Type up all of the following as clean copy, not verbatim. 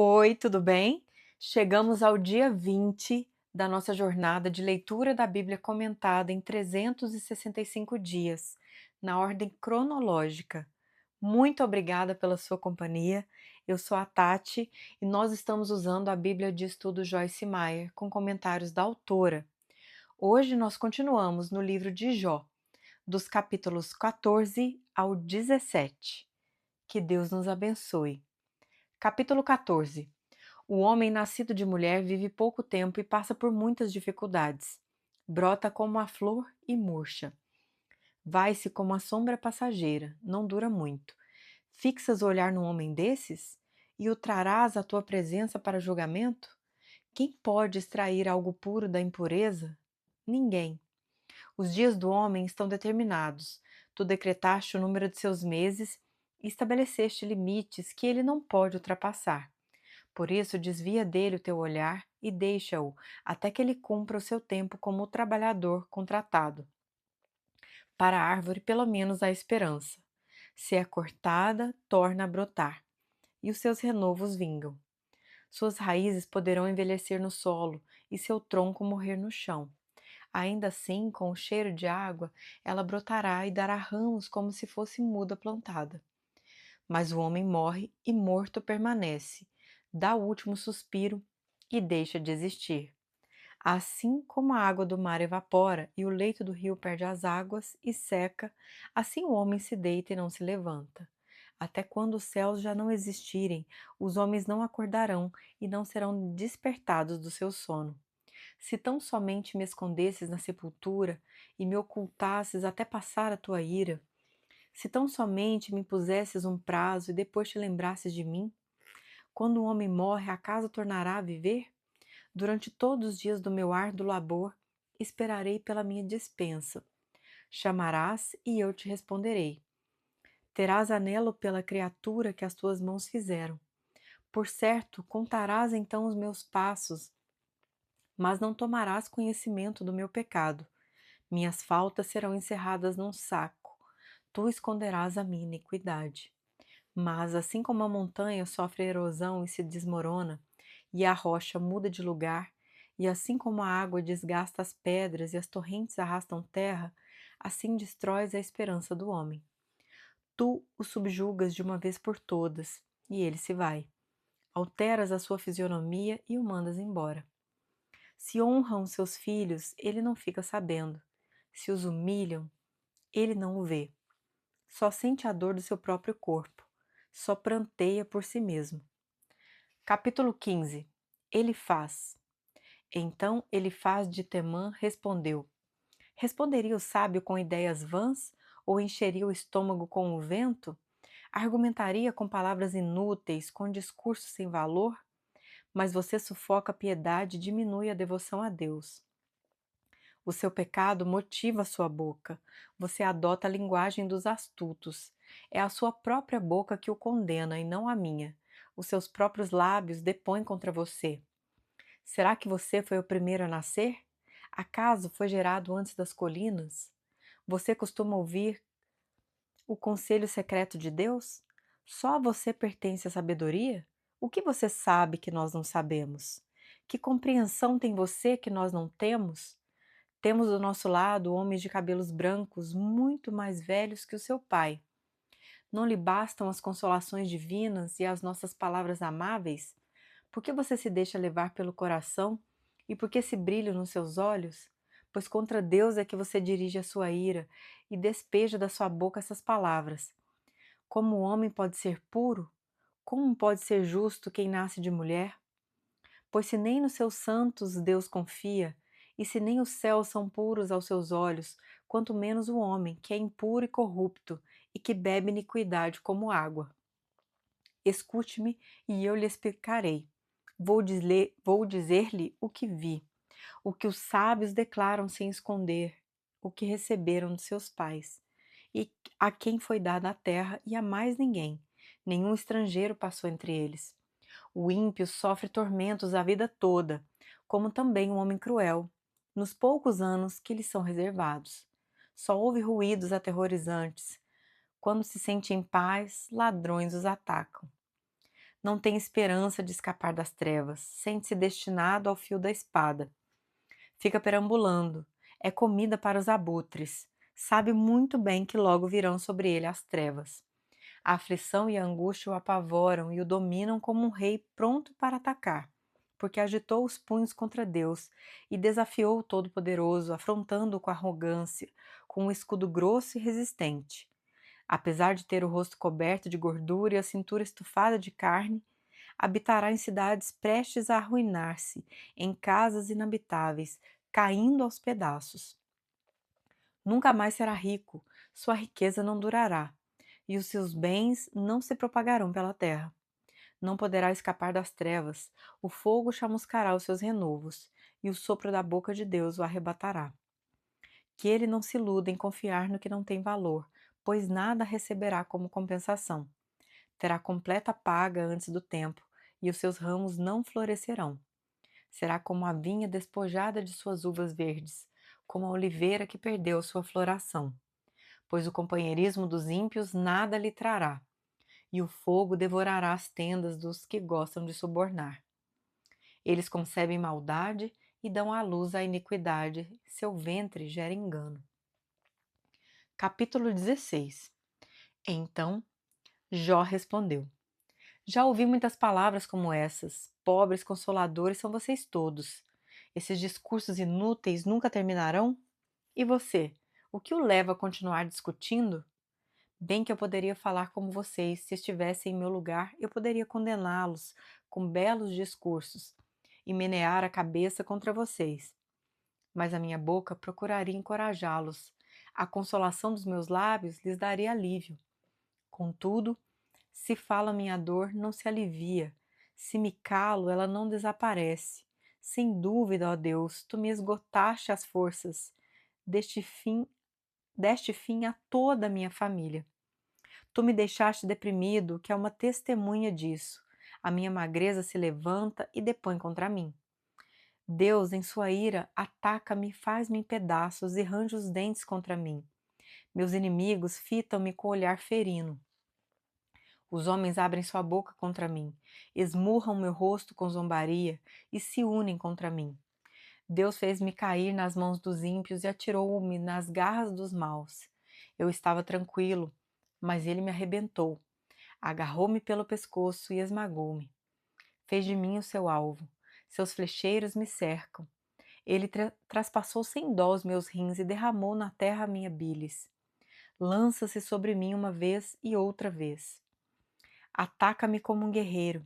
Oi, tudo bem? Chegamos ao dia 20 da nossa jornada de leitura da Bíblia comentada em 365 dias, na ordem cronológica. Muito obrigada pela sua companhia. Eu sou a Tati e nós estamos usando a Bíblia de Estudo Joyce Meyer com comentários da autora. Hoje nós continuamos no livro de Jó, dos capítulos 14 ao 17. Que Deus nos abençoe. Capítulo 14. O homem nascido de mulher vive pouco tempo e passa por muitas dificuldades. Brota como a flor e murcha. Vai-se como a sombra passageira, não dura muito. Fixas o olhar num homem desses? E o trarás à tua presença para julgamento? Quem pode extrair algo puro da impureza? Ninguém. Os dias do homem estão determinados. Tu decretaste o número de seus meses e estabeleceste limites que ele não pode ultrapassar. Por isso, desvia dele o teu olhar e deixa-o, até que ele cumpra o seu tempo como trabalhador contratado. Para a árvore, pelo menos, há esperança. Se é cortada, torna a brotar, e os seus renovos vingam. Suas raízes poderão envelhecer no solo e seu tronco morrer no chão. Ainda assim, com o cheiro de água, ela brotará e dará ramos como se fosse muda plantada. Mas o homem morre e morto permanece, dá o último suspiro e deixa de existir. Assim como a água do mar evapora e o leito do rio perde as águas e seca, assim o homem se deita e não se levanta. Até quando os céus já não existirem, os homens não acordarão e não serão despertados do seu sono. Se tão somente me escondesses na sepultura e me ocultasses até passar a tua ira, se tão somente me pusesses um prazo e depois te lembrasses de mim, quando o homem morre, acaso tornará a viver? Durante todos os dias do meu árduo labor, esperarei pela minha dispensa. Chamarás e eu te responderei. Terás anelo pela criatura que as tuas mãos fizeram. Por certo, contarás então os meus passos, mas não tomarás conhecimento do meu pecado. Minhas faltas serão encerradas num saco. Tu esconderás a minha iniquidade. Mas assim como a montanha sofre erosão e se desmorona, e a rocha muda de lugar, e assim como a água desgasta as pedras e as torrentes arrastam terra, assim destróis a esperança do homem. Tu o subjugas de uma vez por todas, e ele se vai. Alteras a sua fisionomia e o mandas embora. Se honram seus filhos, ele não fica sabendo. Se os humilham, ele não o vê. Só sente a dor do seu próprio corpo. Só pranteia por si mesmo. Capítulo 15. Ele faz. Então Elifaz de Temã respondeu: Responderia o sábio com ideias vãs? Ou encheria o estômago com o vento? Argumentaria com palavras inúteis, com discurso sem valor? Mas você sufoca a piedade e diminui a devoção a Deus. O seu pecado motiva a sua boca. Você adota a linguagem dos astutos. É a sua própria boca que o condena e não a minha. Os seus próprios lábios depõem contra você. Será que você foi o primeiro a nascer? Acaso foi gerado antes das colinas? Você costuma ouvir o conselho secreto de Deus? Só a você pertence a sabedoria? O que você sabe que nós não sabemos? Que compreensão tem você que nós não temos? Temos do nosso lado homens de cabelos brancos muito mais velhos que o seu pai. Não lhe bastam as consolações divinas e as nossas palavras amáveis? Por que você se deixa levar pelo coração e por que esse brilho nos seus olhos? Pois contra Deus é que você dirige a sua ira e despeja da sua boca essas palavras. Como o homem pode ser puro? Como pode ser justo quem nasce de mulher? Pois se nem nos seus santos Deus confia, e se nem os céus são puros aos seus olhos, quanto menos o homem, que é impuro e corrupto, e que bebe iniquidade como água. Escute-me e eu lhe explicarei. Vou dizer-lhe o que vi, o que os sábios declaram sem esconder, o que receberam de seus pais, e a quem foi dada a terra e a mais ninguém. Nenhum estrangeiro passou entre eles. O ímpio sofre tormentos a vida toda, como também o homem cruel, nos poucos anos que lhe são reservados. Só ouve ruídos aterrorizantes. Quando se sente em paz, ladrões os atacam. Não tem esperança de escapar das trevas, sente-se destinado ao fio da espada. Fica perambulando, é comida para os abutres, sabe muito bem que logo virão sobre ele as trevas. A aflição e a angústia o apavoram e o dominam como um rei pronto para atacar, porque agitou os punhos contra Deus e desafiou o Todo-Poderoso, afrontando-o com arrogância, com um escudo grosso e resistente. Apesar de ter o rosto coberto de gordura e a cintura estufada de carne, habitará em cidades prestes a arruinar-se, em casas inabitáveis, caindo aos pedaços. Nunca mais será rico, sua riqueza não durará, e os seus bens não se propagarão pela terra. Não poderá escapar das trevas, o fogo chamuscará os seus renovos, e o sopro da boca de Deus o arrebatará. Que ele não se iluda em confiar no que não tem valor, pois nada receberá como compensação. Terá completa paga antes do tempo, e os seus ramos não florescerão. Será como a vinha despojada de suas uvas verdes, como a oliveira que perdeu sua floração. Pois o companheirismo dos ímpios nada lhe trará, e o fogo devorará as tendas dos que gostam de subornar. Eles concebem maldade e dão à luz a iniquidade, seu ventre gera engano. Capítulo 16. Então Jó respondeu: Já ouvi muitas palavras como essas. Pobres consoladores são vocês todos. Esses discursos inúteis nunca terminarão? E você? O que o leva a continuar discutindo? Bem que eu poderia falar como vocês, se estivessem em meu lugar, eu poderia condená-los com belos discursos e menear a cabeça contra vocês. Mas a minha boca procuraria encorajá-los. A consolação dos meus lábios lhes daria alívio. Contudo, se falo a minha dor, não se alivia. Se me calo, ela não desaparece. Sem dúvida, ó Deus, tu me esgotaste as forças. Deste fim a toda a minha família. Tu me deixaste deprimido, que é uma testemunha disso. A minha magreza se levanta e depõe contra mim. Deus, em sua ira, ataca-me, faz-me em pedaços e range os dentes contra mim. Meus inimigos fitam-me com o olhar ferino. Os homens abrem sua boca contra mim, esmurram meu rosto com zombaria e se unem contra mim. Deus fez-me cair nas mãos dos ímpios e atirou-me nas garras dos maus. Eu estava tranquilo, mas ele me arrebentou. Agarrou-me pelo pescoço e esmagou-me. Fez de mim o seu alvo. Seus flecheiros me cercam. Ele traspassou sem dó os meus rins e derramou na terra a minha bilis. Lança-se sobre mim uma vez e outra vez. Ataca-me como um guerreiro.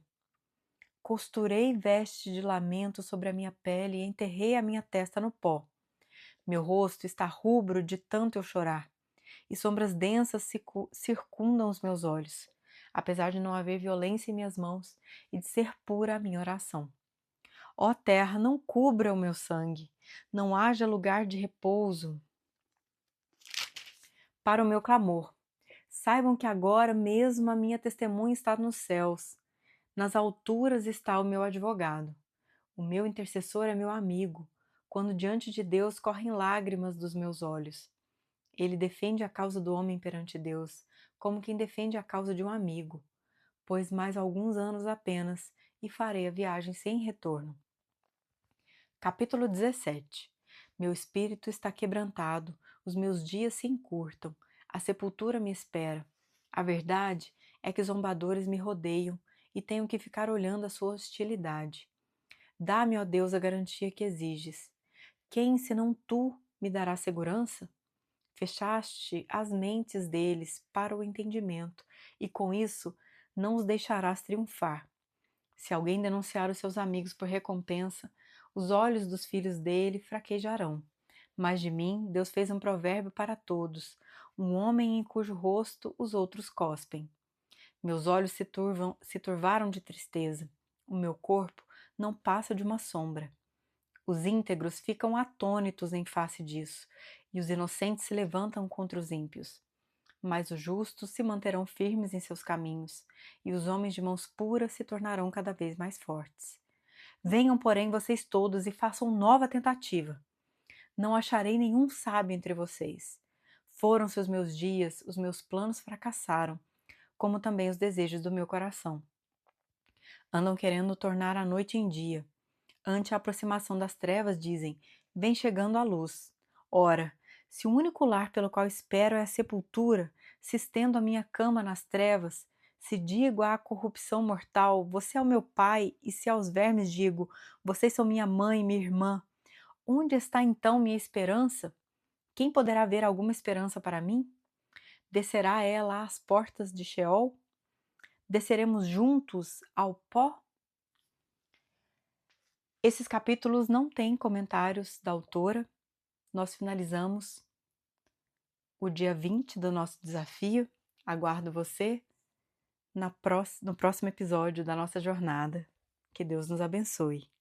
Costurei veste de lamento sobre a minha pele e enterrei a minha testa no pó. Meu rosto está rubro de tanto eu chorar, e sombras densas circundam os meus olhos, apesar de não haver violência em minhas mãos e de ser pura a minha oração. Ó terra, não cubra o meu sangue, não haja lugar de repouso para o meu clamor. Saibam que agora mesmo a minha testemunha está nos céus. Nas alturas está o meu advogado. O meu intercessor é meu amigo, quando diante de Deus correm lágrimas dos meus olhos. Ele defende a causa do homem perante Deus, como quem defende a causa de um amigo. Pois mais alguns anos apenas, e farei a viagem sem retorno. Capítulo 17. Meu espírito está quebrantado, os meus dias se encurtam, a sepultura me espera. A verdade é que zombadores me rodeiam e tenho que ficar olhando a sua hostilidade. Dá-me, ó Deus, a garantia que exiges. Quem, senão tu, me dará segurança? Fechaste as mentes deles para o entendimento, e com isso não os deixarás triunfar. Se alguém denunciar os seus amigos por recompensa, os olhos dos filhos dele fraquejarão. Mas de mim, Deus fez um provérbio para todos, um homem em cujo rosto os outros cospem. Meus olhos se turvaram de tristeza, o meu corpo não passa de uma sombra. Os íntegros ficam atônitos em face disso, e os inocentes se levantam contra os ímpios. Mas os justos se manterão firmes em seus caminhos, e os homens de mãos puras se tornarão cada vez mais fortes. Venham, porém, vocês todos e façam nova tentativa. Não acharei nenhum sábio entre vocês. Foram-se os meus dias, os meus planos fracassaram, como também os desejos do meu coração. Andam querendo tornar a noite em dia. Ante a aproximação das trevas, dizem: vem chegando a luz. Ora, se o único lar pelo qual espero é a sepultura, se estendo a minha cama nas trevas, se digo à corrupção mortal, você é o meu pai, e se aos vermes digo, vocês são minha mãe e minha irmã, onde está então minha esperança? Quem poderá ver alguma esperança para mim? Descerá ela às portas de Sheol? Desceremos juntos ao pó? Esses capítulos não têm comentários da autora. Nós finalizamos o dia 20 do nosso desafio. Aguardo você no próximo episódio da nossa jornada. Que Deus nos abençoe.